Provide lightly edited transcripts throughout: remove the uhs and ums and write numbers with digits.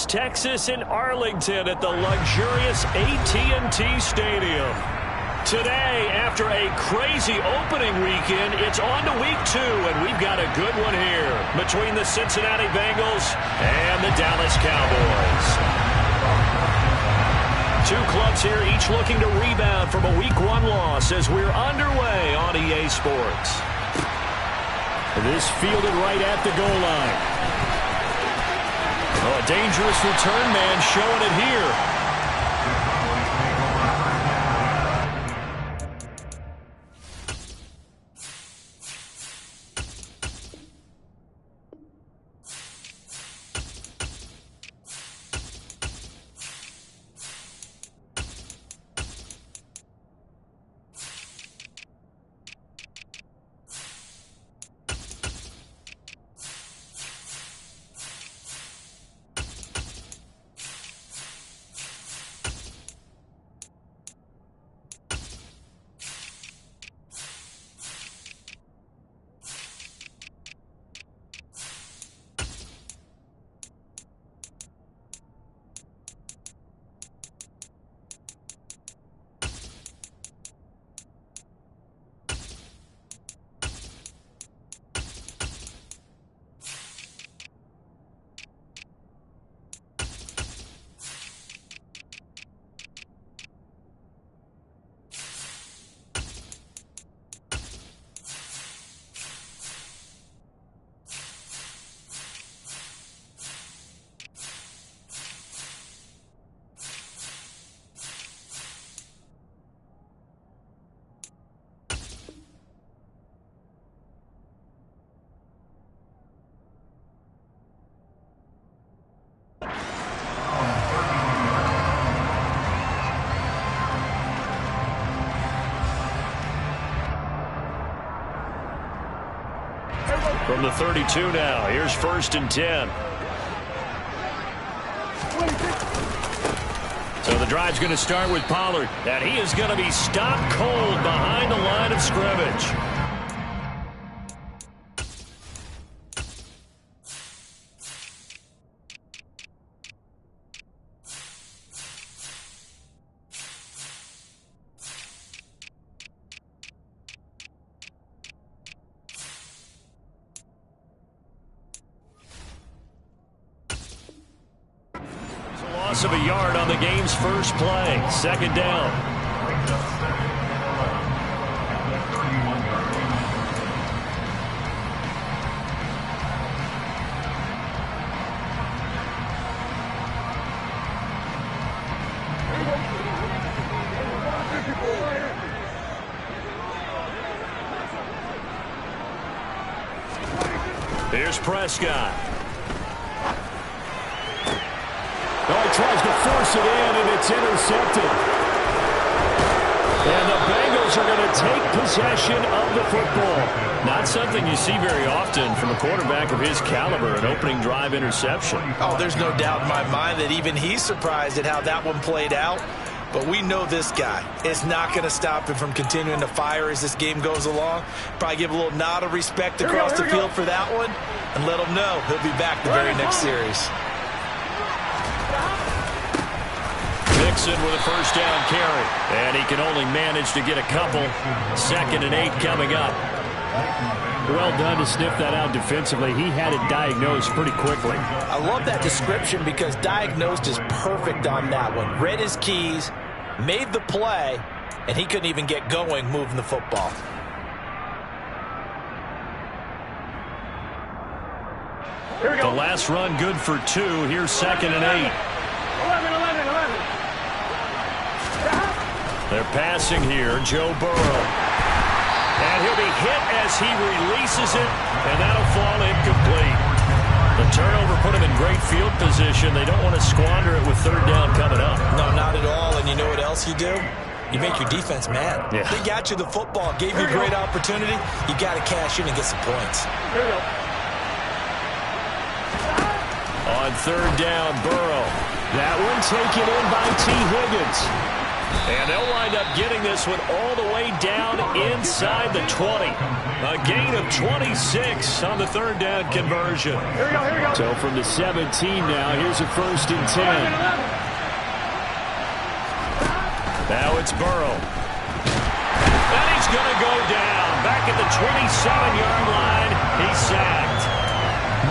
Texas in Arlington at the luxurious AT&T Stadium. Today, after a crazy opening weekend, it's on to week 2, and we've got a good one here between the Cincinnati Bengals and the Dallas Cowboys. Two clubs here, each looking to rebound from a week 1 loss as we're underway on EA Sports. This fielded right at the goal line. Oh, a dangerous return man showing it here. From the 32 now, here's 1st and 10. So the drive's going to start with Pollard, and he is going to be stopped cold behind the line of scrimmage. Of a yard on the game's first play. 2nd down. Here's Prescott. Tries to force it in, and it's intercepted. And the Bengals are going to take possession of the football. Not something you see very often from a quarterback of his caliber, an opening drive interception. Oh, there's no doubt in my mind that even he's surprised at how that one played out. But we know this guy is not going to stop him from continuing to fire as this game goes along. Probably give a little nod of respect across the field for that one and let him know he'll be back the very next series. Mixon with a 1st down carry. And he can only manage to get a couple. 2nd and 8 coming up. Well done to sniff that out defensively. He had it diagnosed pretty quickly. I love that description because diagnosed is perfect on that one. Read his keys, made the play, and he couldn't even get going moving the football. The last run good for 2. Here's 2nd and 8. 11. They're passing here. Joe Burrow. And he'll be hit as he releases it, and that'll fall incomplete. The turnover put him in great field position. They don't want to squander it with 3rd down coming up. No, not at all. And you know what else you do? You make your defense mad. Yeah. They got you the football, gave you a great opportunity. You got to cash in and get some points. On 3rd down, Burrow. That one taken in by T. Higgins. And they'll wind up getting this one all the way down inside the 20. A gain of 26 on the third down conversion. Here we go. So from the 17 now, here's a 1st and 10. Now it's Burrow. And he's going to go down. Back at the 27-yard line. He's sacked.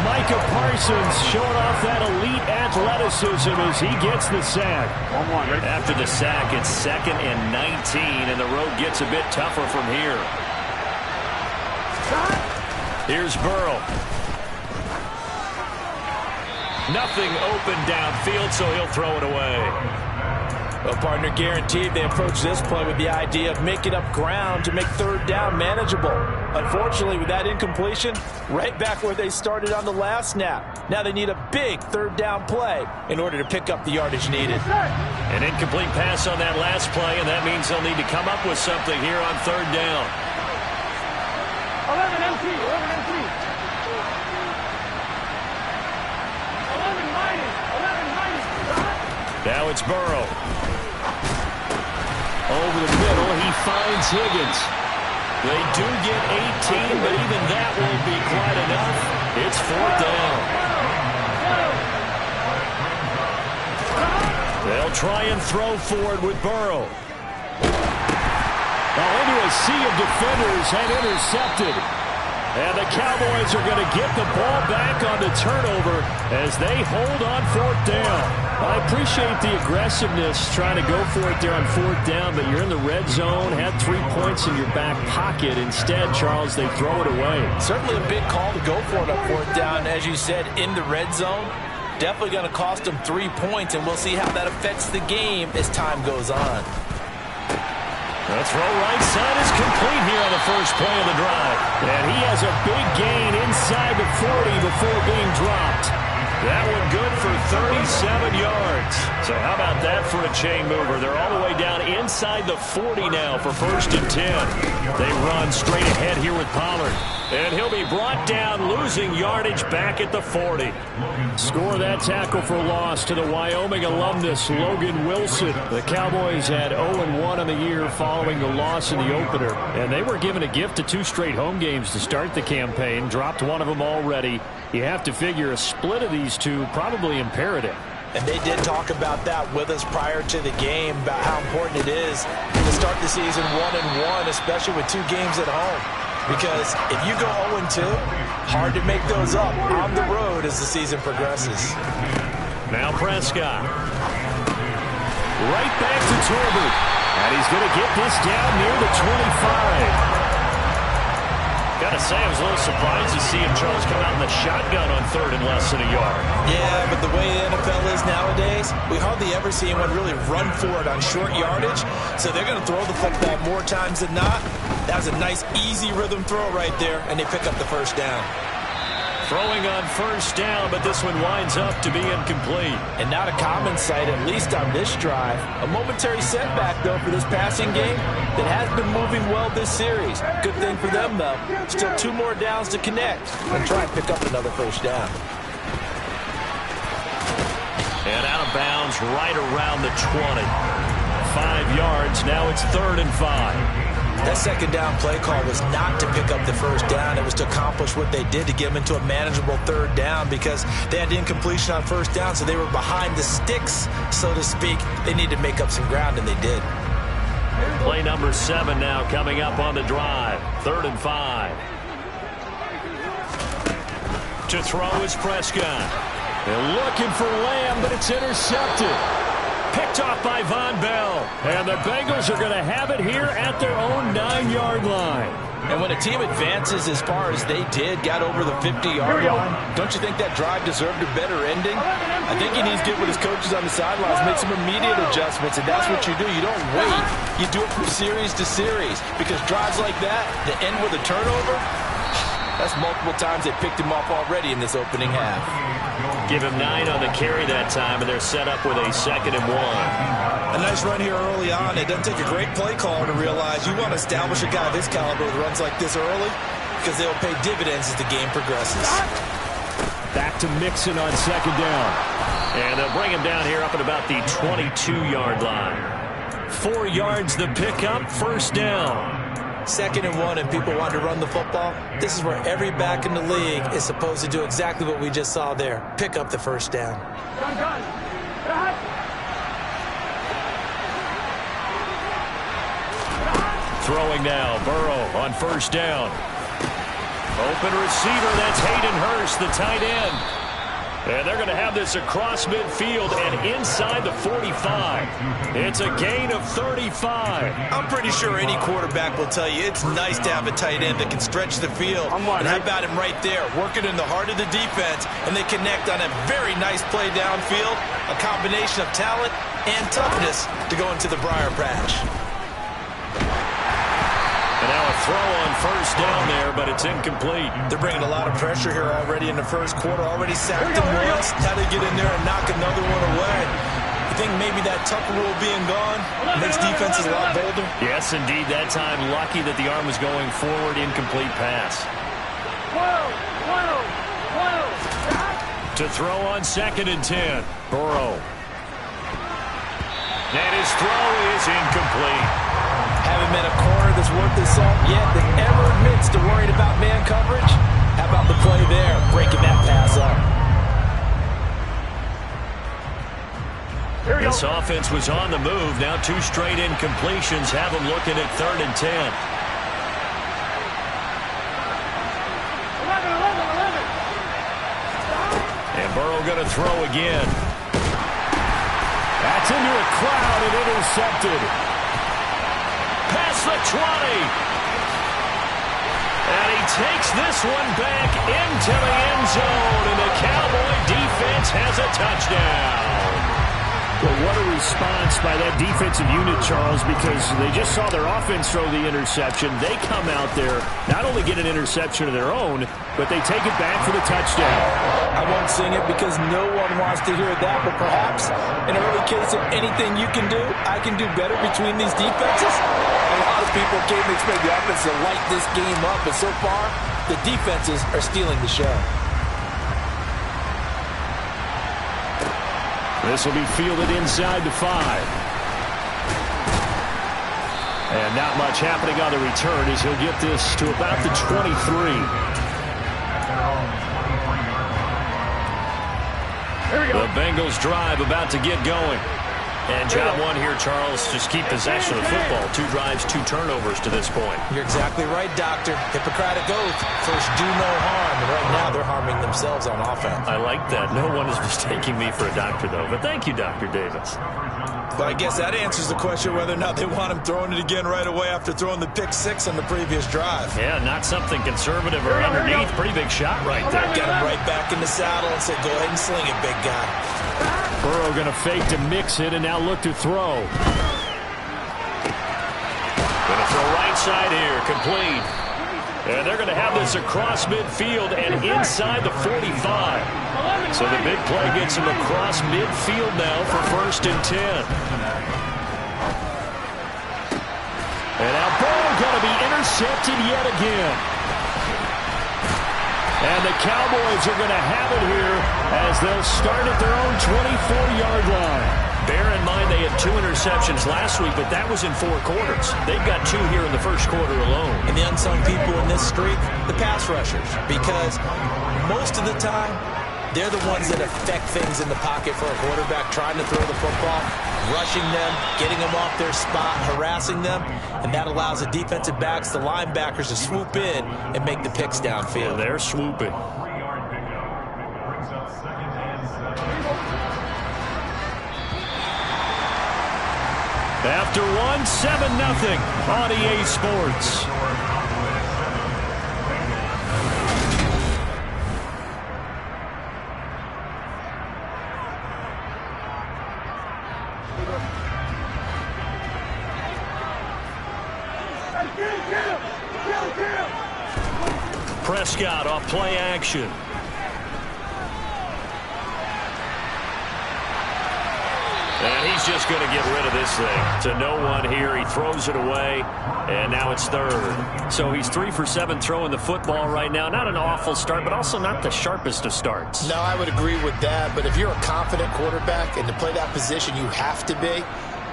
Micah Parsons showing off that elite athleticism as he gets the sack. After the sack, it's 2nd and 19, and the road gets a bit tougher from here. Here's Burrow. Nothing open downfield, so he'll throw it away. Well, partner, guaranteed they approach this play with the idea of making up ground to make third down manageable. Unfortunately, with that incompletion, right back where they started on the last snap. Now they need a big third down play in order to pick up the yardage needed. An incomplete pass on that last play, and that means they'll need to come up with something here on third down. 11 MT, 11 MT. 11 minus, 11 minus. Now it's Burrow. Over the middle, he finds Higgins. They do get 18, but even that won't be quite enough. It's 4th down. They'll try and throw forward with Burrow. Now into a sea of defenders and intercepted. And the Cowboys are going to get the ball back on the turnover as they hold on 4th down. I appreciate the aggressiveness trying to go for it there on 4th down, but you're in the red zone, had 3 points in your back pocket. Instead, Charles, they throw it away. Certainly a big call to go for it on 4th down, as you said, in the red zone. Definitely going to cost them 3 points, and we'll see how that affects the game as time goes on. The throw right side is complete here on the first play of the drive. And he has a big gain inside the 40 before being dropped. That one good for 37 yards. So how about that for a chain mover? They're all the way down inside the 40 now for 1st and 10. They run straight ahead here with Pollard. And he'll be brought down, losing yardage back at the 40. Score that tackle for loss to the Wyoming alumnus, Logan Wilson. The Cowboys had 0-1 on the year following the loss in the opener. And they were given a gift of 2 straight home games to start the campaign. Dropped one of them already. You have to figure a split of these two probably imperative. And they did talk about that with us prior to the game, about how important it is to start the season 1-1, especially with 2 games at home. Because if you go 0-2, hard to make those up on the road as the season progresses. Now Prescott. Right back to Tolbert. And he's going to get this down near the 25. Gotta say, I was a little surprised to see him, Charles, come out in the shotgun on 3rd and less than a yard. Yeah, but the way the NFL is nowadays, we hardly ever see anyone really run for it on short yardage. So they're going to throw the football more times than not. That was a nice, easy rhythm throw right there, and they pick up the 1st down. Throwing on 1st down, but this one winds up to be incomplete. And not a common sight, at least on this drive. A momentary setback, though, for this passing game that has been moving well this series. Good thing for them, though. Still 2 more downs to connect and try and pick up another 1st down. And out of bounds right around the 20. 5 yards, now it's 3rd and 5. That 2nd down play call was not to pick up the 1st down. It was to accomplish what they did to get them into a manageable 3rd down because they had incompletion on 1st down, so they were behind the sticks, so to speak. They needed to make up some ground, and they did. Play number 7 now coming up on the drive. 3rd and 5. To throw is Prescott. They're looking for Lamb, but it's intercepted. Picked off by Von Bell. And the Bengals are going to have it here at their own 9-yard line. And when a team advances as far as they did, got over the 50-yard line, don't you think that drive deserved a better ending? I think he needs to get with his coaches on the sidelines, make some immediate adjustments, and that's what you do. You don't wait. You do it from series to series because drives like that that end with a turnover, that's multiple times they picked him off already in this opening half. Give him 9 on the carry that time, and they're set up with a 2nd and 1. A nice run here early on. It doesn't take a great play caller to realize you want to establish a guy of his caliber that runs like this early because they'll pay dividends as the game progresses. Back to Mixon on 2nd down. And they'll bring him down here up at about the 22-yard line. 4 yards the pickup, first down. 2nd and 1 and people want to run the football. This is where every back in the league is supposed to do exactly what we just saw there. Pick up the first down. Throwing now, Burrow on first down. Open receiver, that's Hayden Hurst, the tight end. And they're going to have this across midfield and inside the 45. It's a gain of 35. I'm pretty sure any quarterback will tell you it's nice to have a tight end that can stretch the field. And how about him right there, working in the heart of the defense, and they connect on a very nice play downfield, a combination of talent and toughness to go into the briar patch. And now a throw on first down there, but it's incomplete. They're bringing a lot of pressure here already in the first quarter. Already sacked him once. Now they get in there and knock another one away. You think maybe that Tucker rule being gone makes defenses a lot bolder? Yes, indeed. That time, lucky that the arm was going forward. Incomplete pass. To throw on 2nd and 10. Burrow. And his throw is incomplete. Haven't met a corner that's worth his salt yet that ever admits to worrying about man coverage. How about the play there, breaking that pass up? This offense was on the move. Now 2 straight incompletions have them looking at 3rd and 10. 11. And Burrow going to throw again. That's into a crowd and intercepted. Past the 20. And he takes this one back into the end zone. And the Cowboy defense has a touchdown. Well, what a response by that defensive unit, Charles, because they just saw their offense throw the interception. They come out there, not only get an interception of their own, but they take it back for the touchdown. I won't sing it because no one wants to hear that, but perhaps in an early case of anything you can do, I can do better between these defenses. A lot of people came to expect the offense to light this game up, but so far, the defenses are stealing the show. This will be fielded inside the 5. And not much happening on the return as he'll get this to about the 23. The Bengals drive about to get going. And job one here, Charles, just keep possession of the football. 2 drives, 2 turnovers to this point. You're exactly right, Doctor. Hippocratic oath. First, do no harm. And right now, they're harming themselves on offense. I like that. No one is mistaking me for a doctor, though. But thank you, Dr. Davis. But I guess that answers the question whether or not they want him throwing it again right away after throwing the pick 6 on the previous drive. Yeah, not something conservative or underneath. Pretty big shot right there. Get him right back in the saddle and say, go ahead and sling it, big guy. Burrow going to fake to mix it and now look to throw. Going to throw right side here, complete. And they're going to have this across midfield and inside the 45. So the big play gets him across midfield now for 1st and 10. And now Burrow going to be intercepted yet again. And the Cowboys are going to have it here as they'll start at their own 24-yard line. Bear in mind they had 2 interceptions last week, but that was in 4 quarters. They've got 2 here in the first quarter alone. And the unsung people in this streak, the pass rushers, because most of the time, they're the ones that affect things in the pocket for a quarterback, trying to throw the football, rushing them, getting them off their spot, harassing them, and that allows the defensive backs, the linebackers, to swoop in and make the picks downfield. They're swooping. After 1, 7-0 on EA Sports. Prescott off play action. And he's just going to get rid of this thing. To no one here. He throws it away, and now it's 3rd. So he's 3 for 7 throwing the football right now. Not an awful start, but also not the sharpest of starts. No, I would agree with that. But if you're a confident quarterback and to play that position, you have to be.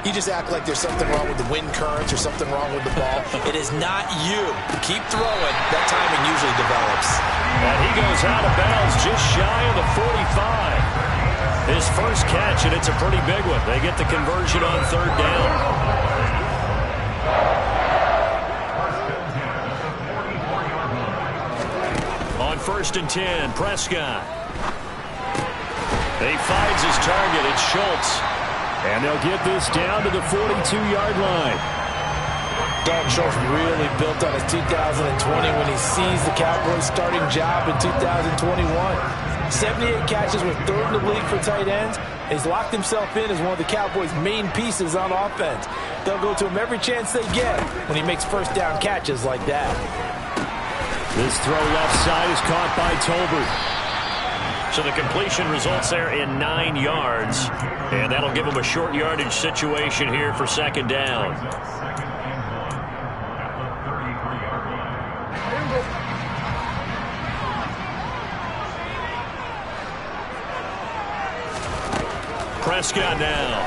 You just act like there's something wrong with the wind currents or something wrong with the ball. It is not you. Keep throwing. That timing usually develops. And he goes out of bounds just shy of the 45. His first catch, and it's a pretty big one. They get the conversion on third down. On 1st and 10, Prescott. He finds his target. It's Schultz. And they'll get this down to the 42-yard line. Dalton Schultz really built on his 2020 when he seized the Cowboys' starting job in 2021. 78 catches, with 3rd in the league for tight ends. He's locked himself in as one of the Cowboys' main pieces on offense. They'll go to him every chance they get when he makes first down catches like that. This throw left side is caught by Tolbert. So the completion results there in 9 yards. And that'll give him a short yardage situation here for 2nd down. Prescott now.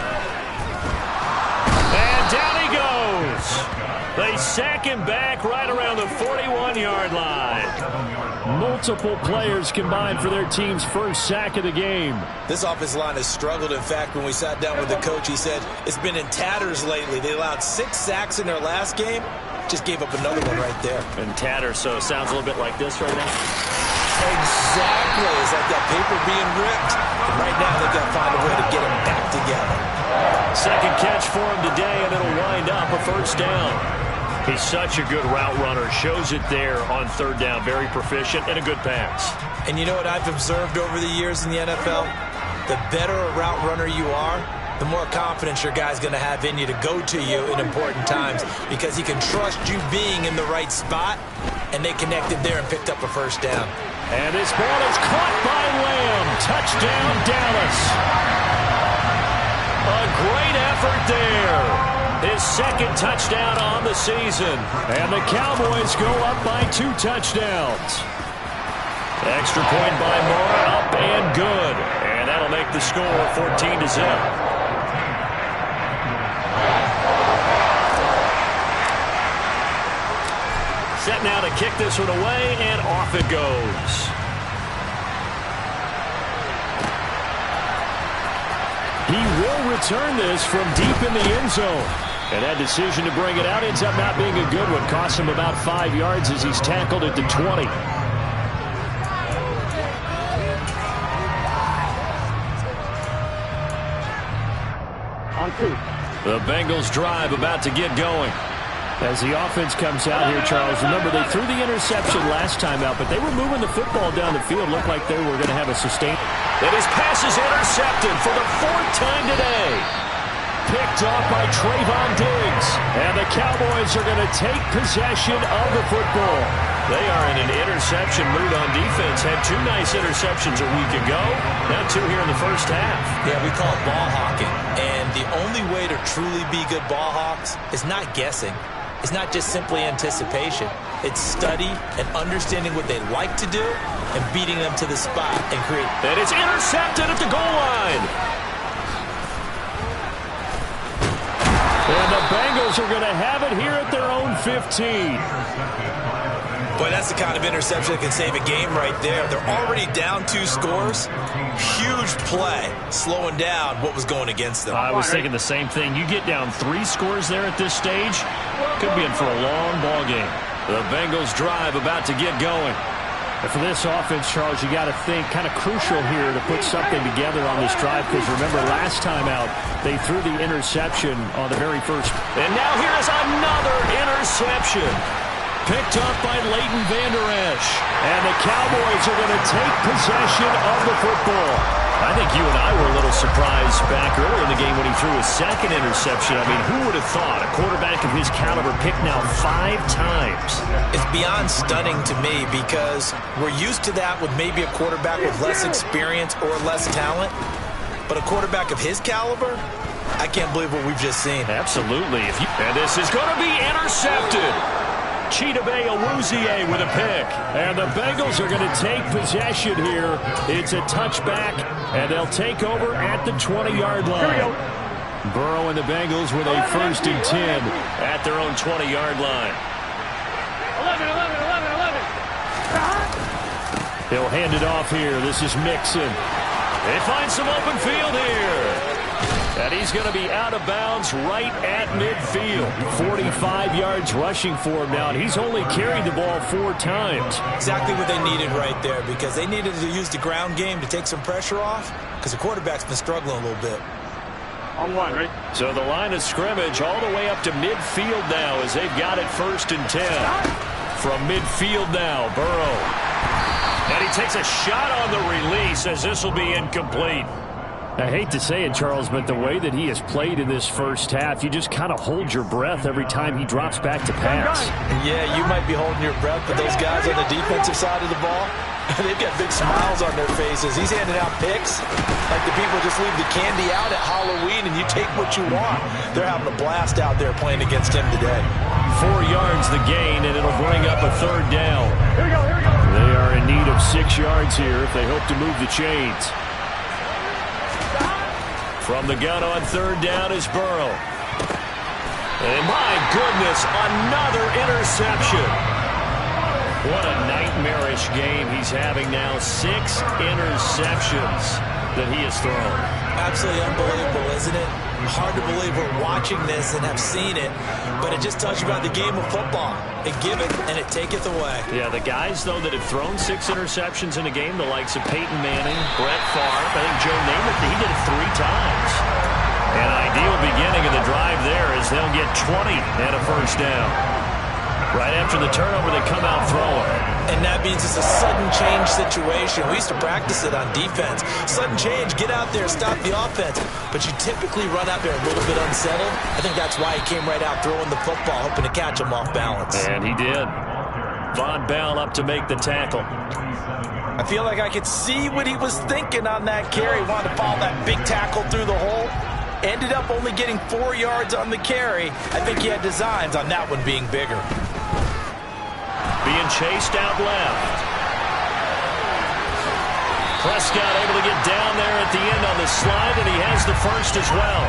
And down he goes. They sack him back right around the 41-yard line. Multiple players combined for their team's first sack of the game. This offensive line has struggled. In fact, when we sat down with the coach, he said it's been in tatters lately. They allowed 6 sacks in their last game. Just gave up another one right there. And tatters, so it sounds a little bit like this right now. Exactly. It's like that paper being ripped. And right now, they've got to find a way to get them back together. Second catch for him today, and it'll wind up a 1st down. He's such a good route runner. Shows it there on 3rd down. Very proficient and a good pass. And you know what I've observed over the years in the NFL? The better a route runner you are, the more confidence your guy's going to have in you to go to you in important times, because he can trust you being in the right spot, and they connected there and picked up a 1st down. And this ball is caught by Lamb. Touchdown, Dallas. A great effort there. His 2nd touchdown on the season. And the Cowboys go up by 2 touchdowns. Extra point by Moore, up and good. And that'll make the score 14-0. Set now to kick this one away, and off it goes. He will return this from deep in the end zone. And that decision to bring it out ends up not being a good one. Costs him about 5 yards as he's tackled at the 20. On 2. The Bengals drive about to get going. As the offense comes out here, Charles, remember they threw the interception last time out, but they were moving the football down the field. Looked like they were going to have a sustained. And his pass is intercepted for the 4th time today. Picked off by Trayvon Diggs. And the Cowboys are going to take possession of the football. They are in an interception mood on defense. Had 2 nice interceptions a week ago. Now 2 here in the first half. Yeah, we call it ball hawking. And the only way to truly be good ball hawks is not guessing. It's not just simply anticipation. It's study and understanding what they like to do and beating them to the spot and create. And it's intercepted at the goal line. And the Bengals are going to have it here at their own 15. Boy, that's the kind of interception that can save a game right there. They're already down 2 scores. Huge play, slowing down what was going against them. I was thinking the same thing. You get down 3 scores there at this stage, could be in for a long ball game. The Bengals drive about to get going. And for this offense, Charles, you got to think kind of crucial here to put something together on this drive, because remember last time out they threw the interception on the very first. And now here's another interception. Picked up by Leighton Vander Esch. And the Cowboys are going to take possession of the football. I think you and I were a little surprised back earlier in the game when he threw his 2nd interception. I mean, who would have thought a quarterback of his caliber picked now 5 times? It's beyond stunning to me, because we're used to that with maybe a quarterback with less experience or less talent. But a quarterback of his caliber, I can't believe what we've just seen. Absolutely. And this is going to be intercepted. Chidobe Awuzie with a pick. And the Bengals are going to take possession here. It's a touchback, and they'll take over at the 20-yard line. Burrow and the Bengals with a 1st and 10 at their own 20-yard line. 11. He'll hand it off here. This is Mixon. They find some open field here. And he's going to be out of bounds right at midfield. 45 yards rushing for him now, and he's only carried the ball 4 times. Exactly what they needed right there, because they needed to use the ground game to take some pressure off, because the quarterback's been struggling a little bit. On 1, right? So the line of scrimmage all the way up to midfield now as they've got it 1st and 10. From midfield now, Burrow. And he takes a shot on the release as this will be incomplete. I hate to say it, Charles, but the way that he has played in this first half, you just kind of hold your breath every time he drops back to pass. Yeah, you might be holding your breath, but those guys on the defensive side of the ball, they've got big smiles on their faces. He's handing out picks like the people just leave the candy out at Halloween and you take what you want. They're having a blast out there playing against him today. 4 yards the gain, and it'll bring up a 3rd down. Here we go. They are in need of 6 yards here if they hope to move the chains. From the gun on 3rd down is Burrow. And my goodness, another interception. What a nightmarish game he's having now. 6 interceptions that he has thrown. Absolutely unbelievable, isn't it? Hard to believe we're watching this and have seen it, but it just tells you about the game of football. It giveth and it taketh away. Yeah, the guys, though, that have thrown 6 interceptions in a game, the likes of Peyton Manning, Brett Favre, I think Joe Namath, he did it 3 times. An ideal beginning of the drive there as they'll get 20 and a 1st down. Right after the turnover, they come out throwing. And that means it's a sudden change situation. We used to practice it on defense. Sudden change, get out there, stop the offense. But you typically run out there a little bit unsettled. I think that's why he came right out throwing the football, hoping to catch him off balance. And he did. Von Bell up to make the tackle. I feel like I could see what he was thinking on that carry. Wanted to follow that big tackle through the hole. Ended up only getting 4 yards on the carry. I think he had designs on that one being bigger. Being chased out left. Prescott able to get down there at the end on the slide, and he has the 1st as well.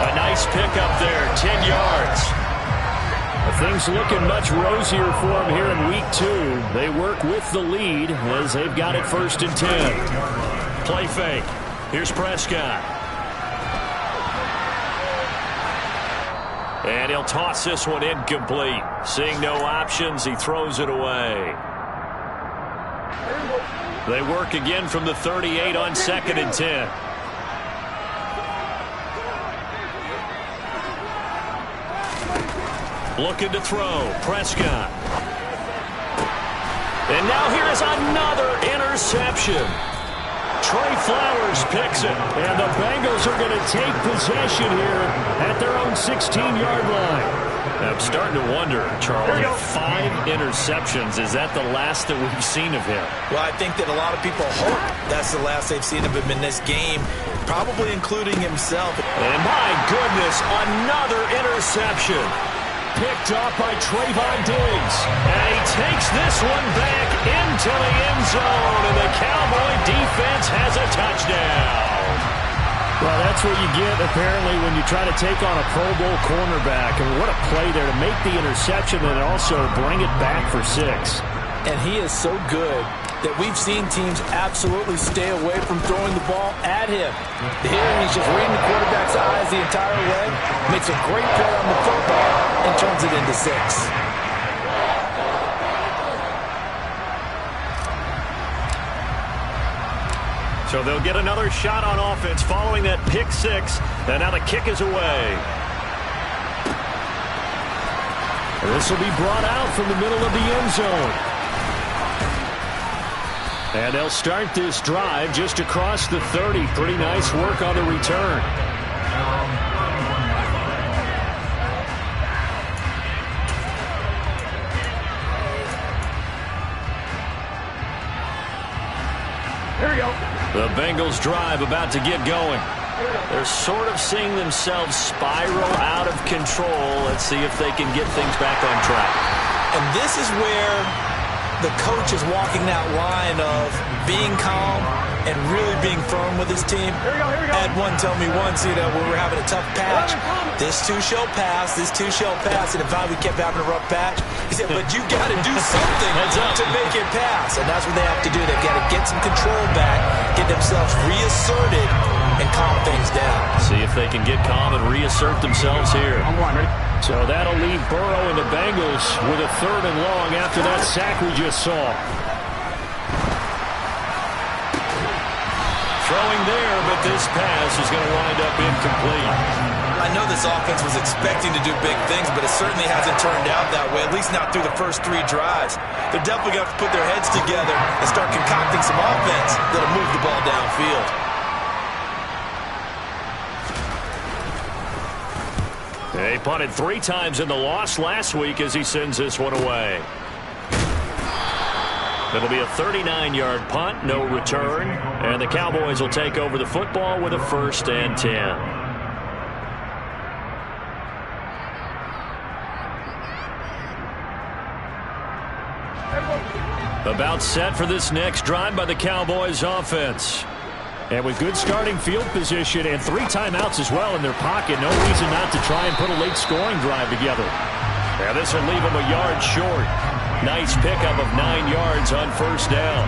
A nice pickup there, 10 yards. Things looking much rosier for him here in week 2. They work with the lead as they've got it 1st and 10. Play fake. Here's Prescott. And he'll toss this one incomplete. Seeing no options, he throws it away. They work again from the 38 on 2nd and 10. Looking to throw. Prescott. And now here is another interception. Trey Flowers picks it. And the Bengals are going to take possession here at their own 16-yard line. I'm starting to wonder, Charles, 5 interceptions. Is that the last that we've seen of him? Well, I think that a lot of people hope that's the last they've seen of him in this game, probably including himself. And my goodness, another interception. Picked up by Trayvon Diggs. And he takes this one back into the end zone, and the Cowboy defense has a touchdown. Well, that's what you get, apparently, when you try to take on a Pro Bowl cornerback. I mean, what a play there to make the interception and also bring it back for 6. And he is so good that we've seen teams absolutely stay away from throwing the ball at him. Here, he's just reading the quarterback's eyes the entire way, makes a great play on the football, and turns it into 6. So they'll get another shot on offense following that pick 6. And now the kick is away. This will be brought out from the middle of the end zone. And they'll start this drive just across the 30. Pretty nice work on the return. Here we go. The Bengals drive about to get going. They're sort of seeing themselves spiral out of control. Let's see if they can get things back on track. And this is where the coach is walking that line of being calm and really being firm with his team. Here we go, here we go. I had one tell me once, when we were having a tough patch, this too shall pass, this too shall pass. And if we kept having a rough patch, he said, but you got to do something to make it pass. And that's what they have to do. They've got to get some control back, get themselves reasserted, and calm things down. See if they can get calm and reassert themselves here. I'm one, ready? So that'll leave Burrow and the Bengals with a 3rd and long after that sack we just saw. Throwing there, but this pass is going to wind up incomplete. I know this offense was expecting to do big things, but it certainly hasn't turned out that way, at least not through the first 3 drives. They're definitely going to have to put their heads together and start concocting some offense that'll move the ball downfield. They punted 3 times in the loss last week as he sends this one away. It'll be a 39-yard punt, no return, and the Cowboys will take over the football with a 1st and 10. About set for this next drive by the Cowboys offense. And with good starting field position and 3 timeouts as well in their pocket, no reason not to try and put a late scoring drive together. Yeah, this will leave them a yard short. Nice pickup of 9 yards on 1st down.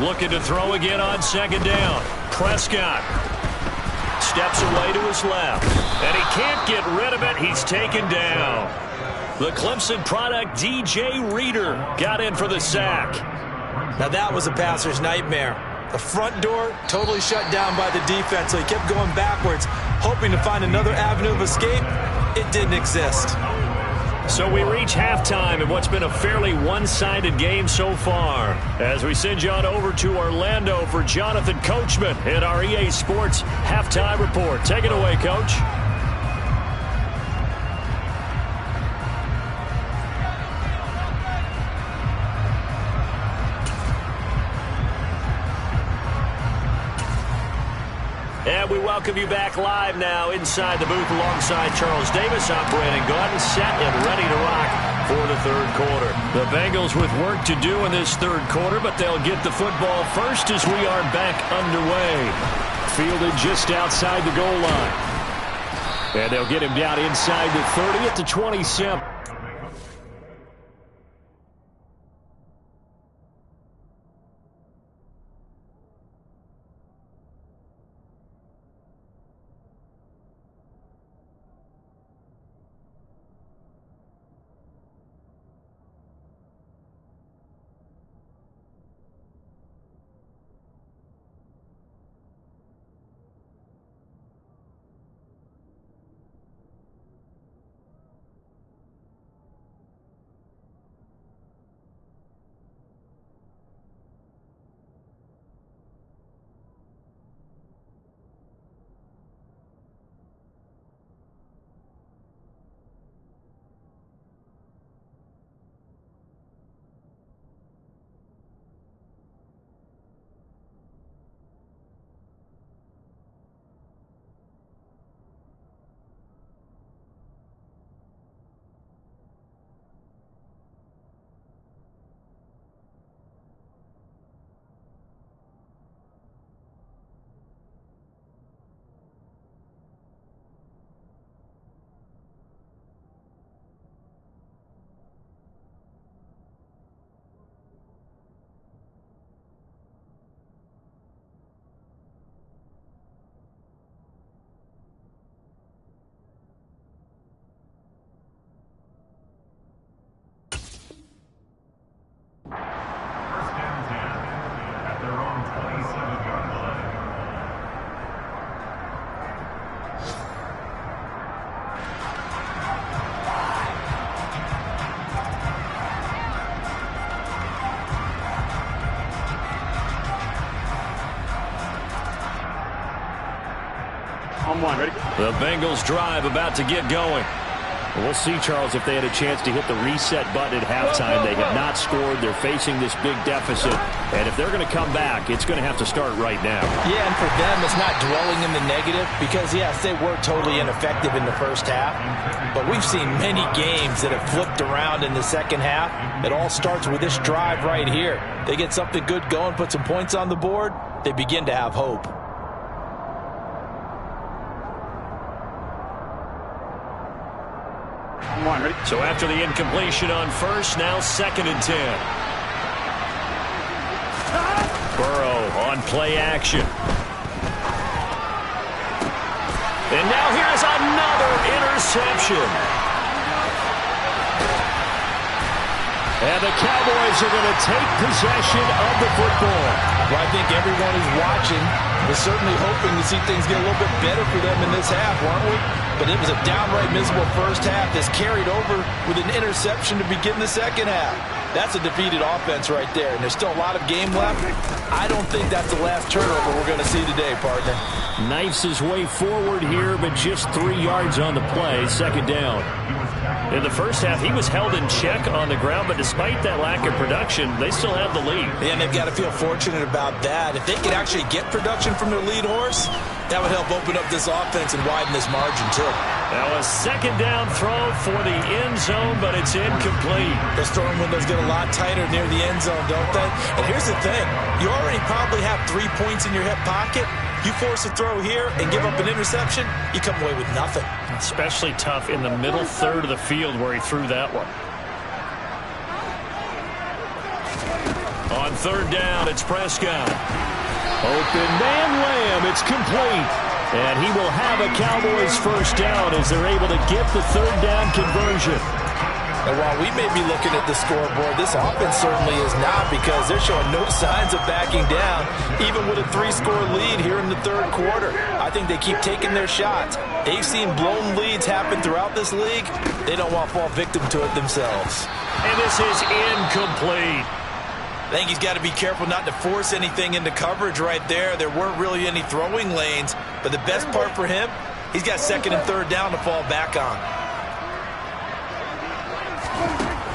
Looking to throw again on 2nd down. Prescott steps away to his left, and he can't get rid of it. He's taken down. The Clemson product, DJ Reader, got in for the sack. Now that was a passer's nightmare. The front door totally shut down by the defense, so he kept going backwards, hoping to find another avenue of escape. It didn't exist. So we reach halftime in what's been a fairly one-sided game so far. As we send you on over to Orlando for Jonathan Coachman in our EA Sports Halftime Report. Take it away, Coach. And we welcome you back live now inside the booth alongside Charles Davis. I'm Brandon Gaudin, set and ready to rock for the 3rd quarter. The Bengals with work to do in this 3rd quarter, but they'll get the football first as we are back underway. Fielded just outside the goal line. And they'll get him down inside the 30 at the 27. On 1, ready? The Bengals drive about to get going. We'll see, Charles, if they had a chance to hit the reset button at halftime. They have not scored. They're facing this big deficit. And if they're going to come back, it's going to have to start right now. Yeah, and for them, it's not dwelling in the negative because, yes, they were totally ineffective in the first half. But we've seen many games that have flipped around in the second half. It all starts with this drive right here. They get something good going, put some points on the board, they begin to have hope. So after the incompletion on first, now 2nd and 10. Burrow on play action. And now here's another interception. And the Cowboys are going to take possession of the football. Well, I think everyone who's watching was certainly hoping to see things get a little bit better for them in this half, weren't we? But it was a downright miserable first half that's carried over with an interception to begin the second half. That's a defeated offense right there, and there's still a lot of game left. I don't think that's the last turnover we're going to see today, partner. Knifes his way forward here, but just 3 yards on the play, 2nd down. In the first half, he was held in check on the ground, but despite that lack of production, they still have the lead. And they've got to feel fortunate about that. If they could actually get production from their lead horse, that would help open up this offense and widen this margin, too. Now a 2nd down throw for the end zone, but it's incomplete. Those throwing windows get a lot tighter near the end zone, don't they? And here's the thing. You already probably have 3 points in your hip pocket. You force a throw here and give up an interception, you come away with nothing. Especially tough in the middle third of the field where he threw that one. On 3rd down, it's Prescott. Open man Lamb. It's complete. And he will have a Cowboys first down as they're able to get the 3rd down conversion. And while we may be looking at the scoreboard, this offense certainly is not because they're showing no signs of backing down, even with a 3-score lead here in the 3rd quarter. I think they keep taking their shots. They've seen blown leads happen throughout this league. They don't want to fall victim to it themselves. And this is incomplete. I think he's got to be careful not to force anything into coverage right there. There weren't really any throwing lanes, but the best part for him, he's got 2nd and 3rd down to fall back on.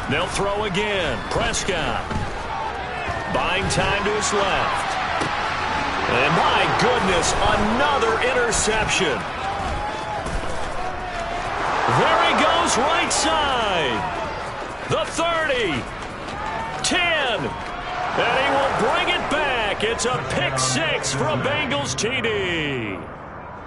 They'll throw again. Prescott. Buying time to his left. And my goodness, another interception. There he goes, right side. The 30. 10. And he will bring it back. It's a pick 6 for a Bengals TD.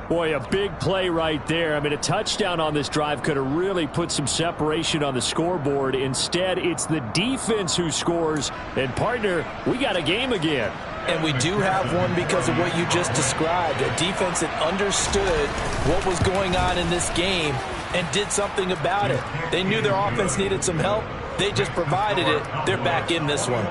Boy, a big play right there. I mean, a touchdown on this drive could have really put some separation on the scoreboard. Instead, it's the defense who scores. And, partner, we got a game again. And we do have one because of what you just described. A defense that understood what was going on in this game and did something about it. They knew their offense needed some help. They just provided it. They're back in this one.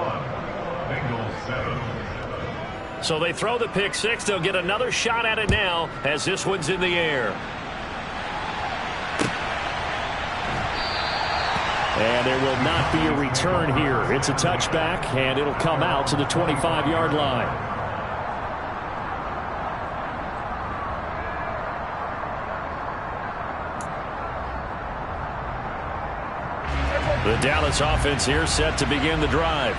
So they throw the pick 6. They'll get another shot at it now as this one's in the air. And there will not be a return here. It's a touchback, and it'll come out to the 25-yard line. The Dallas offense here set to begin the drive.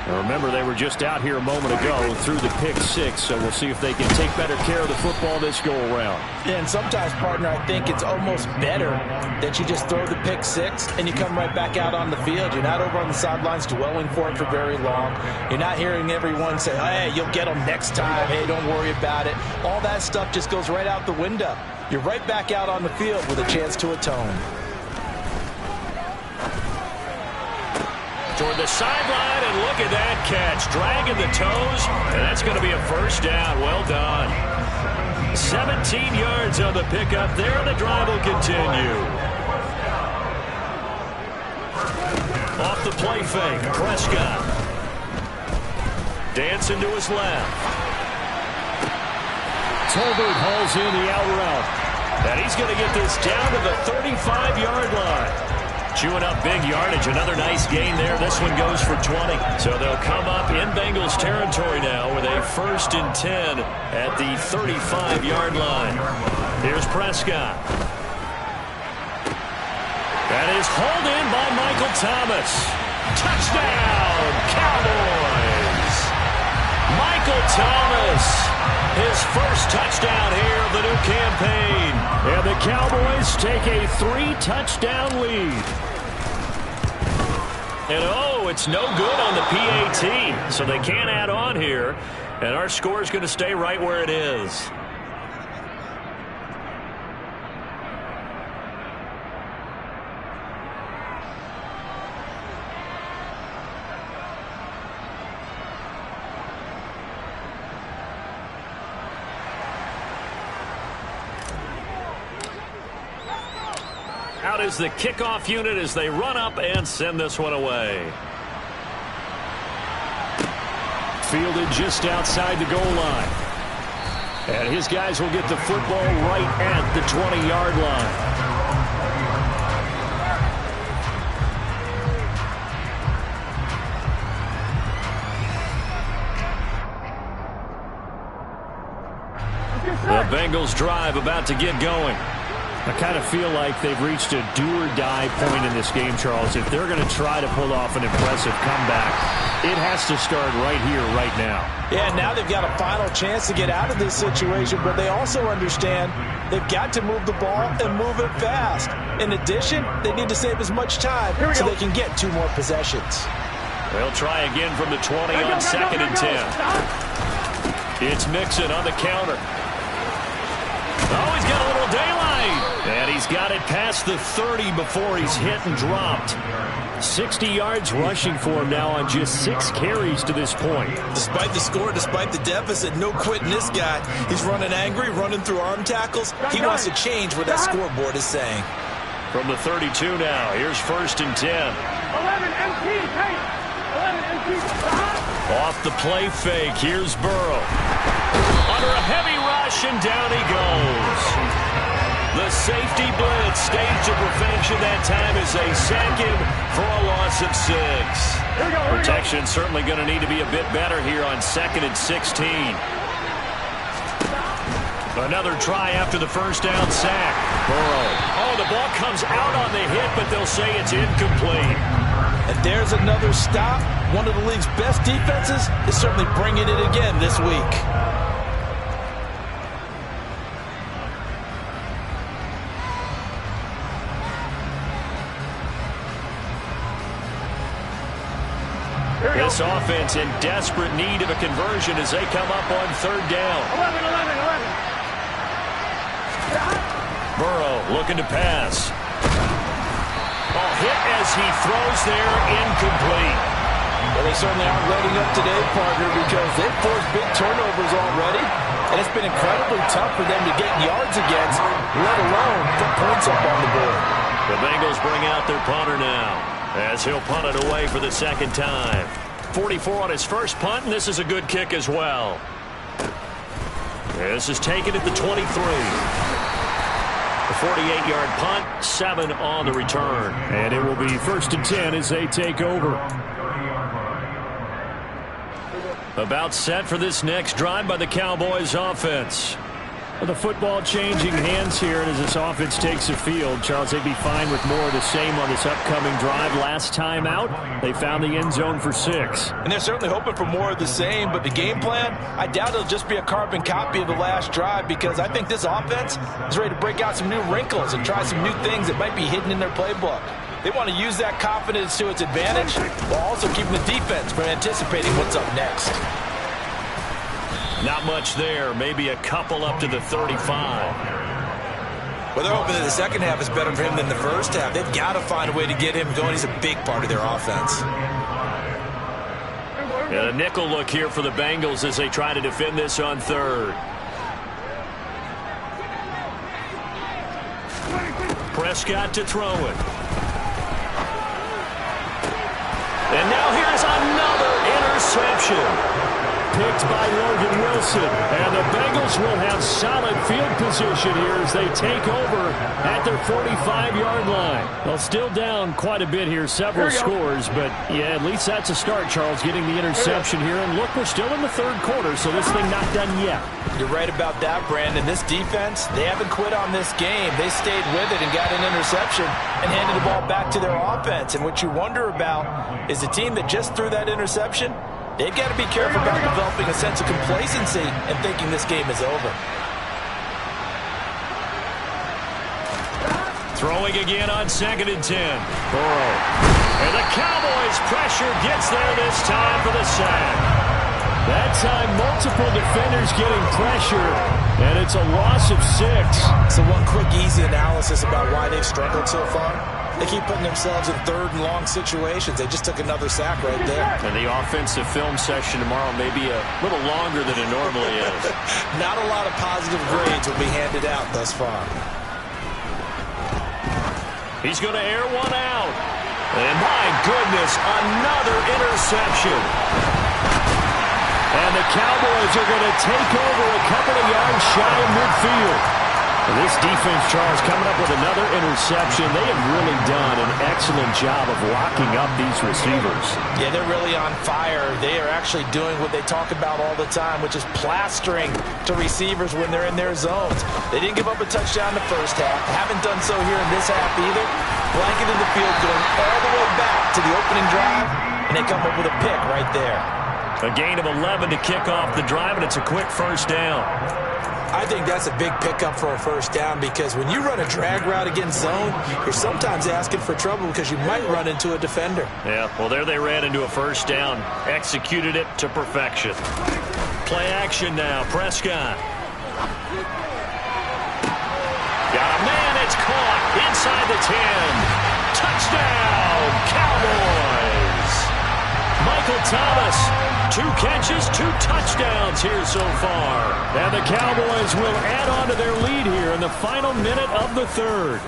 Now remember, they were just out here a moment ago through the pick 6, so we'll see if they can take better care of the football this go-around. Yeah, and sometimes, partner, I think it's almost better that you just throw the pick 6 and you come right back out on the field. You're not over on the sidelines dwelling for it for very long. You're not hearing everyone say, hey, you'll get them next time. Hey, don't worry about it. All that stuff just goes right out the window. You're right back out on the field with a chance to atone. Toward the sideline, and look at that catch. Dragging the toes, and that's going to be a first down. Well done. 17 yards on the pickup there. The drive will continue. Off the play fake, Prescott. Dancing to his left. Tolbert hauls in the out route. And he's going to get this down to the 35-yard line. Chewing up big yardage. Another nice gain there. This one goes for 20. So they'll come up in Bengals territory now with a 1st and 10 at the 35-yard line. Here's Prescott. That is hauled in by Michael Thomas. Touchdown, Cowboys! Michael Thomas, his first touchdown here of the new campaign. And the Cowboys take a 3-touchdown lead. And oh, it's no good on the PAT, so they can't add on here. And our score is going to stay right where it is. Out is the kickoff unit as they run up and send this one away. Fielded just outside the goal line. And his guys will get the football right at the 20-yard line. The Bengals drive about to get going. I kind of feel like they've reached a do-or-die point in this game, Charles. If they're going to try to pull off an impressive comeback, it has to start right here, right now. Yeah, now they've got a final chance to get out of this situation, but they also understand they've got to move the ball and move it fast. In addition, they need to save as much time so they can get 2 more possessions. They'll try again from the 20 on 2nd and 10. It's Mixon on the counter. Oh, he's got a little daylight. And he's got it past the 30 before he's hit and dropped. 60 yards rushing for him now on just 6 carries to this point. Despite the score, despite the deficit, no quitting this guy. He's running angry, running through arm tackles. He wants to change what that scoreboard is saying. From the 32 now, here's 1st and 10. 11 MT, hey! 11 MT. Off the play fake, here's Burrow. Under a heavy rush, and down he goes. The safety blitz staged to perfection that time as they sack him for a loss of 6. Protection certainly going to need to be a bit better here on 2nd and 16. Another try after the first down sack. Burrow. Oh, the ball comes out on the hit, but they'll say it's incomplete. And there's another stop. One of the league's best defenses is certainly bringing it again this week. This offense in desperate need of a conversion as they come up on 3rd down. 11. Burrow looking to pass. Ball hit as he throws there, incomplete. Well, they certainly aren't letting up today, partner, because they've forced big turnovers already, and it's been incredibly tough for them to get yards against, let alone put points up on the board. The Bengals bring out their punter now as he'll punt it away for the 2nd time. 44 on his first punt, and this is a good kick as well. This is taken at the 23. A 48-yard punt, 7 on the return. And it will be 1st and 10 as they take over. About set for this next drive by the Cowboys offense. The football changing hands here, and as this offense takes the field, Charles, they'd be fine with more of the same on this upcoming drive. Last time out, they found the end zone for 6. And they're certainly hoping for more of the same, but the game plan, I doubt it'll just be a carbon copy of the last drive, because I think this offense is ready to break out some new wrinkles and try some new things that might be hidden in their playbook. They want to use that confidence to its advantage while also keeping the defense from anticipating what's up next. Not much there. Maybe a couple up to the 35. Well, they're hoping that the second half is better for him than the first half. They've got to find a way to get him going. He's a big part of their offense. And a nickel look here for the Bengals as they try to defend this on 3rd. Prescott to throw it. And now here's another interception. picked by Logan Wilson. And the Bengals will have solid field position here as they take over at their 45-yard line. Well, still down quite a bit here, several scores, but yeah, at least that's a start, Charles, getting the interception here. And look, we're still in the third quarter, so this thing not done yet. You're right about that, Brandon. This defense, they haven't quit on this game. They stayed with it and got an interception and handed the ball back to their offense. And what you wonder about is the team that just threw that interception, they've got to be careful about developing a sense of complacency and thinking this game is over. Throwing again on 2nd and 10. Burrow. And the Cowboys pressure gets there this time for the sack. That time, multiple defenders getting pressure, and it's a loss of 6. So one quick, easy analysis about why they've struggled so far. They keep putting themselves in third and long situations. They just took another sack right there. And the offensive film session tomorrow may be a little longer than it normally is. Not a lot of positive grades will be handed out thus far. He's going to air one out. And my goodness, another interception. And the Cowboys are going to take over a couple of yards shy of midfield. And this defense, Charles, coming up with another interception. They have really done an excellent job of locking up these receivers. Yeah, they're really on fire. They are actually doing what they talk about all the time, which is plastering to receivers when they're in their zones. They didn't give up a touchdown in the first half. Haven't done so here in this half either. Blanketed the field, going all the way back to the opening drive, and they come up with a pick right there. A gain of 11 to kick off the drive, and it's a quick first down. I think that's a big pickup for a first down because when you run a drag route against zone, you're sometimes asking for trouble because you might run into a defender. Yeah, well, there they ran into a first down. Executed it to perfection. Play action now. Prescott. Got a man. It's caught inside the 10. Touchdown, Cowboys. Michael Thomas. 2 catches, 2 touchdowns here so far. And the Cowboys will add on to their lead here in the final minute of the third.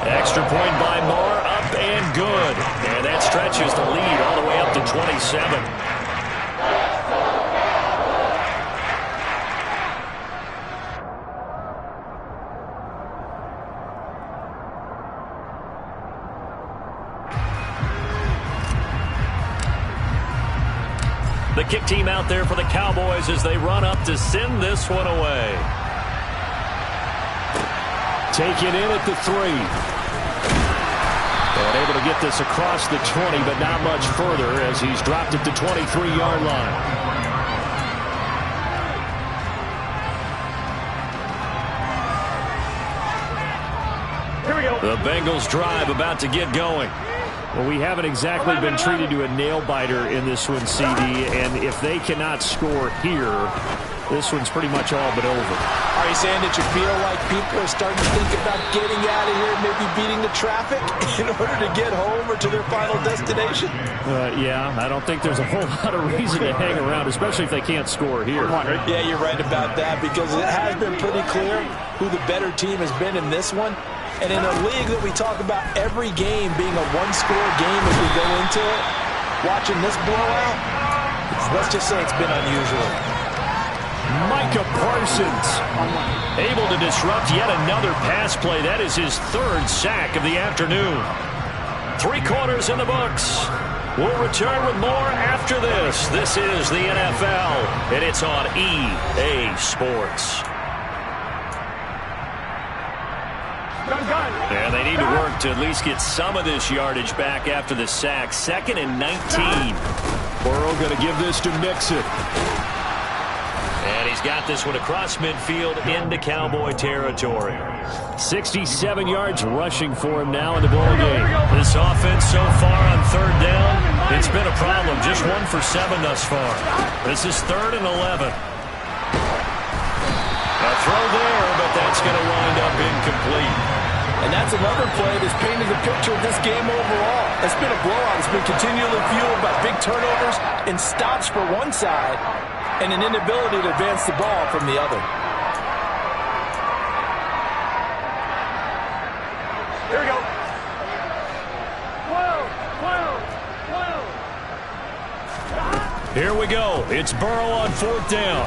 Extra point by Moore, up and good. And that stretches the lead all the way up to 27. The kick team out there for the Cowboys as they run up to send this one away. Taken in at the 3. And able to get this across the 20, but not much further as he's dropped it to 23-yard line. Here we go. The Bengals drive about to get going. Well, we haven't exactly been treated to a nail-biter in this one, CD, and if they cannot score here, this one's pretty much all but over. Are you saying that you feel like people are starting to think about getting out of here, maybe beating the traffic in order to get home or to their final destination? Yeah, I don't think there's a whole lot of reason to hang around, especially if they can't score here. Yeah, you're right about that because it has been pretty clear who the better team has been in this one. And in a league that we talk about every game being a one-score game as we go into it, watching this blowout, let's just say it's been unusual. Micah Parsons able to disrupt yet another pass play. That is his 3rd sack of the afternoon. 3 quarters in the books. We'll return with more after this. This is the NFL, and it's on EA Sports. And they need to work to at least get some of this yardage back after the sack. 2nd and 19. Burrow going to give this to Mixon. And he's got this one across midfield into Cowboy territory. 67 yards rushing for him now in the ball game. This offense so far on 3rd down, it's been a problem. Just 1 for 7 thus far. This is 3rd and 11. A throw there, but that's going to wind up incomplete. And that's another play that's painted the picture of this game overall. It's been a blowout. It's been continually fueled by big turnovers and stops for one side and an inability to advance the ball from the other. Here we go. 12. Here we go. It's Burrow on 4th down.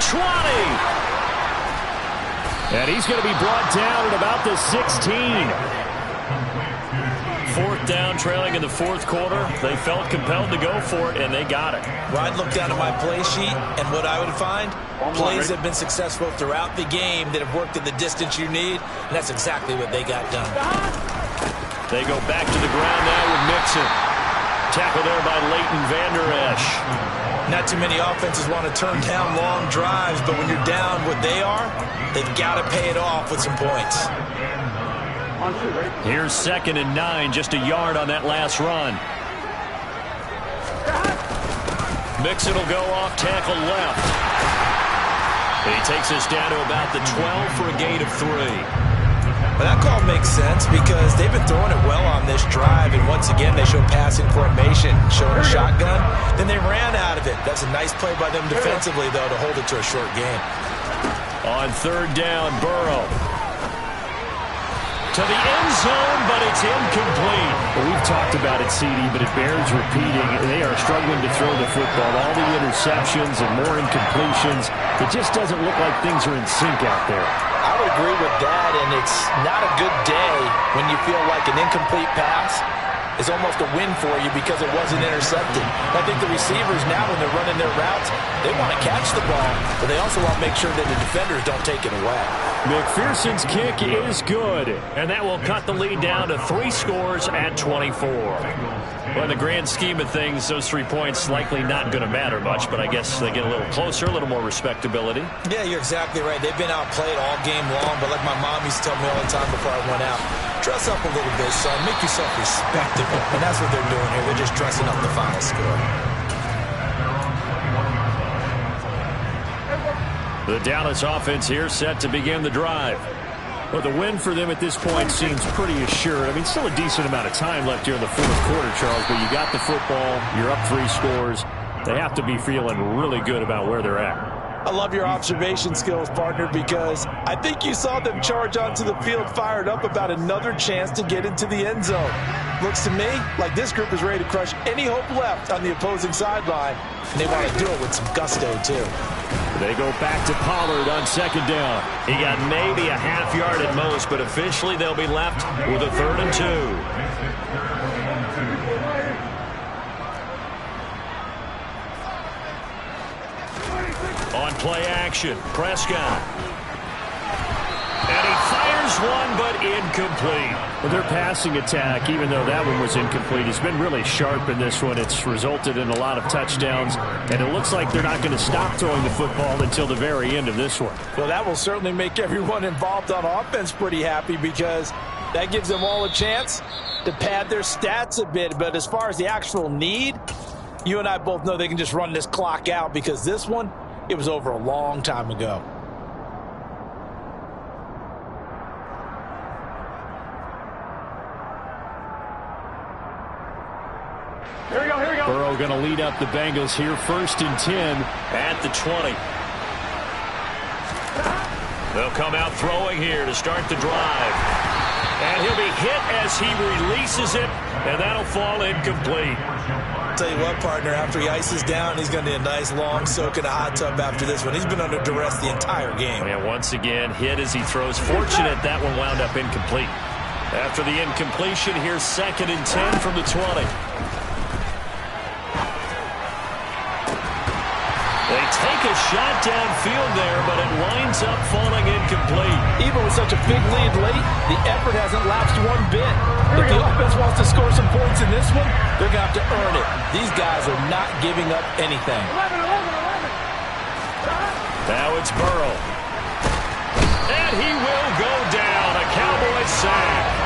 20. And he's going to be brought down at about the 16. 4th down, trailing in the 4th quarter. They felt compelled to go for it, and they got it. Well, I'd look down at my play sheet, and what I would find, plays have been successful throughout the game that have worked in the distance you need, and that's exactly what they got done. They go back to the ground now with Mixon. Tackle there by Leighton Vander Esch. Not too many offenses want to turn down long drives, but when you're down what they are, they've got to pay it off with some points. Here's 2nd and 9, just a yard on that last run. Mixon will go off tackle left. He takes us down to about the 12 for a gain of 3. But that call makes sense because they've been throwing it well on this drive, and once again they show passing formation, showing a shotgun. Then they ran out of it. That's a nice play by them defensively, though, to hold it to a short game. On 3rd down, Burrow. To the end zone, but it's incomplete. Well, we've talked about it, CD, but it bears repeating. They are struggling to throw the football. All the interceptions and more incompletions. It just doesn't look like things are in sync out there. I would agree with that, and it's not a good day when you feel like an incomplete pass is almost a win for you because it wasn't intercepted. I think the receivers now, when they're running their routes, they want to catch the ball, but they also want to make sure that the defenders don't take it away. McPherson's kick is good, and that will cut the lead down to 3 scores at 24. Well, in the grand scheme of things, those 3 points likely not going to matter much, but I guess they get a little closer, a little more respectability. Yeah, you're exactly right. They've been outplayed all game long, but like my mom used to tell me all the time before I went out, dress up a little bit, son. Make yourself respectable. And that's what they're doing here. They're just dressing up the final score. The Dallas offense here set to begin the drive. Well, the win for them at this point seems pretty assured. I mean, still a decent amount of time left here in the 4th quarter, Charles, but you got the football, you're up 3 scores. They have to be feeling really good about where they're at. I love your observation skills, partner, because I think you saw them charge onto the field fired up about another chance to get into the end zone. Looks to me like this group is ready to crush any hope left on the opposing sideline, and they want to do it with some gusto, too. They go back to Pollard on 2nd down. He got maybe a half yard at most, but officially they'll be left with a 3rd and 2. On play action, Prescott. And he fires one, but incomplete. Well, their passing attack, even though that one was incomplete, has been really sharp in this one. It's resulted in a lot of touchdowns, and it looks like they're not going to stop throwing the football until the very end of this one. Well, that will certainly make everyone involved on offense pretty happy because that gives them all a chance to pad their stats a bit. But as far as the actual need, you and I both know they can just run this clock out because this one, it was over a long time ago. Here we go, here we go. Burrow going to lead up the Bengals here, 1st and 10 at the 20. They'll come out throwing here to start the drive. And he'll be hit as he releases it, and that'll fall incomplete. Tell you what, partner, after he ices down, he's going to need a nice long soak in a hot tub after this one. He's been under duress the entire game. And once again, hit as he throws. Fortunate that one wound up incomplete. After the incompletion, here's 2nd and 10 from the 20. They take a shot downfield there, but it winds up falling incomplete. Even with such a big lead late, the effort hasn't lapsed one bit. If the offense wants to score some points in this one, they're going to have to earn it. These guys are not giving up anything. Now it's Burrow. And he will go down. A Cowboys sack.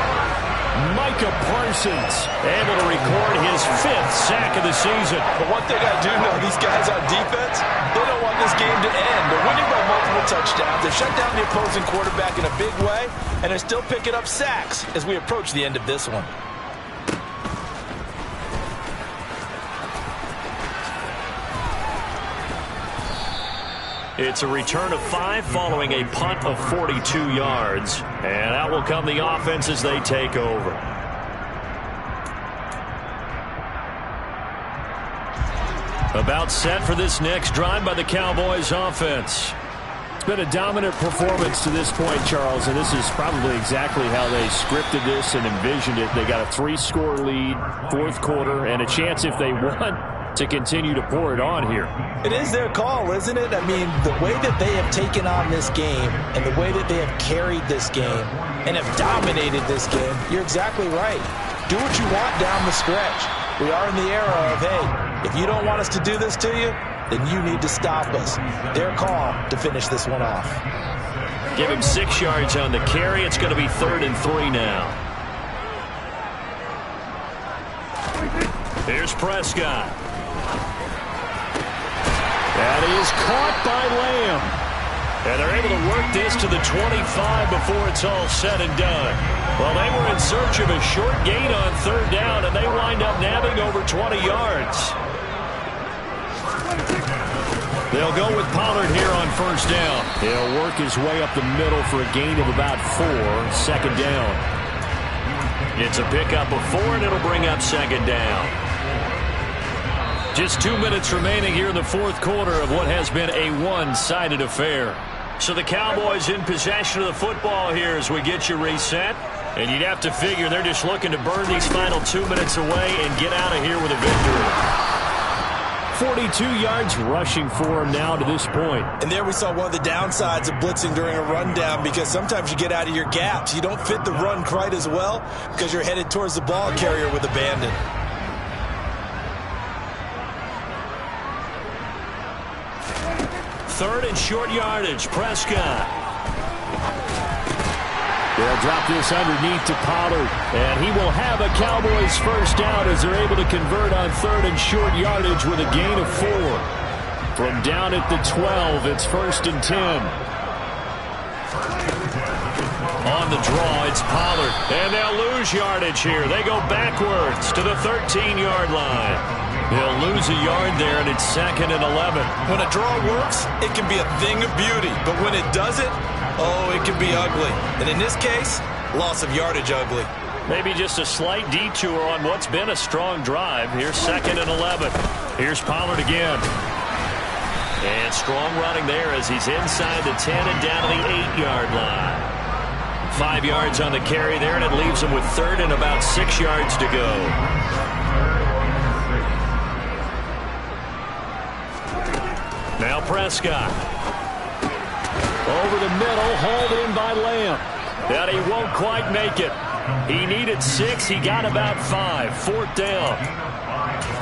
Micah Parsons able to record his 5th sack of the season. But one thing I do know, these guys on defense, they don't want this game to end. They're winning by multiple touchdowns. They've shut down the opposing quarterback in a big way, and they're still picking up sacks as we approach the end of this one. It's a return of 5 following a punt of 42 yards. And out will come the offense as they take over. About set for this next drive by the Cowboys offense. It's been a dominant performance to this point, Charles, and this is probably exactly how they scripted this and envisioned it. They got a 3-score lead, fourth quarter, and a chance if they want to continue to pour it on here. It is their call, isn't it? I mean, the way that they have taken on this game and the way that they have carried this game and have dominated this game, you're exactly right. Do what you want down the stretch. We are in the era of, hey, if you don't want us to do this to you, then you need to stop us. Their call to finish this one off. Give him 6 yards on the carry. It's going to be 3rd and 3 now. Here's Prescott. That is caught by Lamb. And they're able to work this to the 25 before it's all said and done. Well, they were in search of a short gain on 3rd down, and they wind up nabbing over 20 yards. They'll go with Pollard here on 1st down. He'll work his way up the middle for a gain of about 4, 2nd down. It's a pickup of 4, and it'll bring up 2nd down. Just 2 minutes remaining here in the 4th quarter of what has been a one-sided affair. So the Cowboys in possession of the football here as we get you reset. And you'd have to figure they're just looking to burn these final 2 minutes away and get out of here with a victory. 42 yards rushing for him now to this point. And there we saw one of the downsides of blitzing during a rundown, because sometimes you get out of your gaps. You don't fit the run quite as well because you're headed towards the ball carrier with abandon. Third and short yardage, Prescott. They'll drop this underneath to Pollard, and he will have a Cowboys 1st down as they're able to convert on 3rd and short yardage with a gain of 4. From down at the 12, it's 1st and 10. On the draw, it's Pollard, and they'll lose yardage here. They go backwards to the 13-yard line. They'll lose a yard there, and it's 2nd and 11. When a draw works, it can be a thing of beauty, but when it doesn't, oh, it can be ugly. And in this case, loss of yardage ugly. Maybe just a slight detour on what's been a strong drive. Here's 2nd and 11. Here's Pollard again. And strong running there as he's inside the 10 and down to the 8-yard line. 5 yards on the carry there, and it leaves him with 3rd and about 6 yards to go. Now Prescott. Over the middle, hauled in by Lamb. And he won't quite make it. He needed 6. He got about 5. 4th down.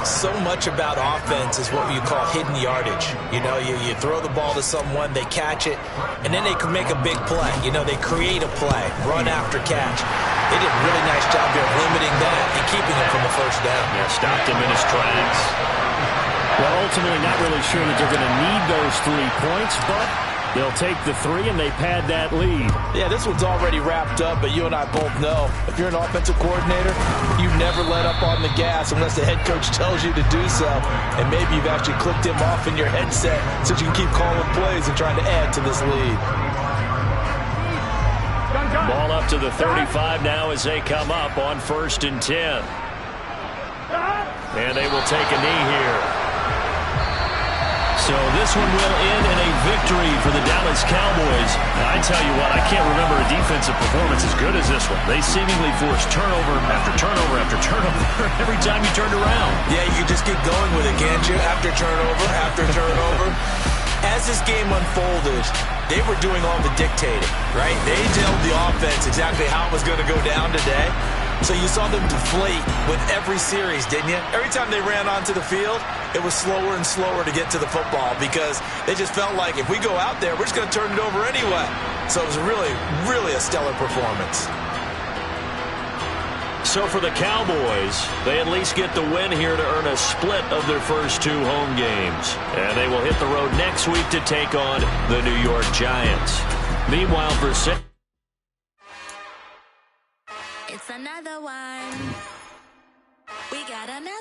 So much about offense is what you call hidden yardage. You know, you throw the ball to someone, they catch it, and then they can make a big play. You know, they create a play, run after catch. They did a really nice job here of limiting that and keeping him from the 1st down. Yeah, stopped him in his tracks. Well, ultimately not really sure that they're going to need those 3 points, but they'll take the 3 and they pad that lead. Yeah, this one's already wrapped up, but you and I both know if you're an offensive coordinator, you never let up on the gas unless the head coach tells you to do so. And maybe you've actually clicked him off in your headset so you can keep calling plays and trying to add to this lead. Ball up to the 35 now as they come up on 1st and 10. And they will take a knee here. So this one will end in a victory for the Dallas Cowboys. Now, I tell you what, I can't remember a defensive performance as good as this one. They seemingly forced turnover after turnover after turnover every time you turned around. Yeah, you can just keep going with it, can't you? After turnover. As this game unfolded, they were doing all the dictating, right? They told the offense exactly how it was going to go down today. So you saw them deflate with every series, didn't you? Every time they ran onto the field, it was slower and slower to get to the football because they just felt like if we go out there, we're just going to turn it over anyway. So it was really, really a stellar performance. So for the Cowboys, they at least get the win here to earn a split of their first 2 home games. And they will hit the road next week to take on the New York Giants. Meanwhile, for It's another one. We got another.